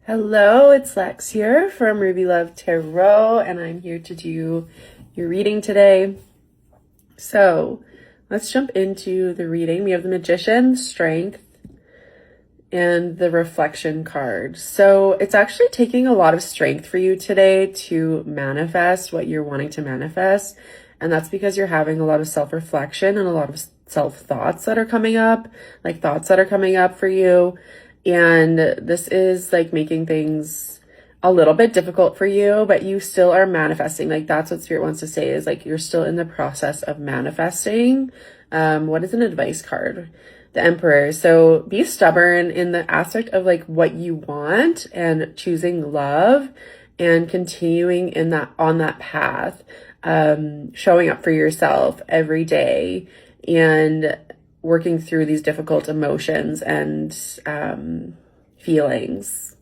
Hello, it's Lex here from Ruby Love Tarot, and I'm here to do your reading today. So let's jump into the reading. We have the Magician, Strength, and the Reflection card. So it's actually taking a lot of strength for you today to manifest what you're wanting to manifest. And that's because you're having a lot of self-reflection and a lot of self-thoughts that are coming up, like thoughts that are coming up for you. And this is like making things a little bit difficult for you, but you still are manifesting. Like that's what Spirit wants to say, is like you're still in the process of manifesting. What is an advice card? The Emperor. So be stubborn in the aspect of like what you want and choosing love and continuing in that, on that path, showing up for yourself every day and working through these difficult emotions and feelings.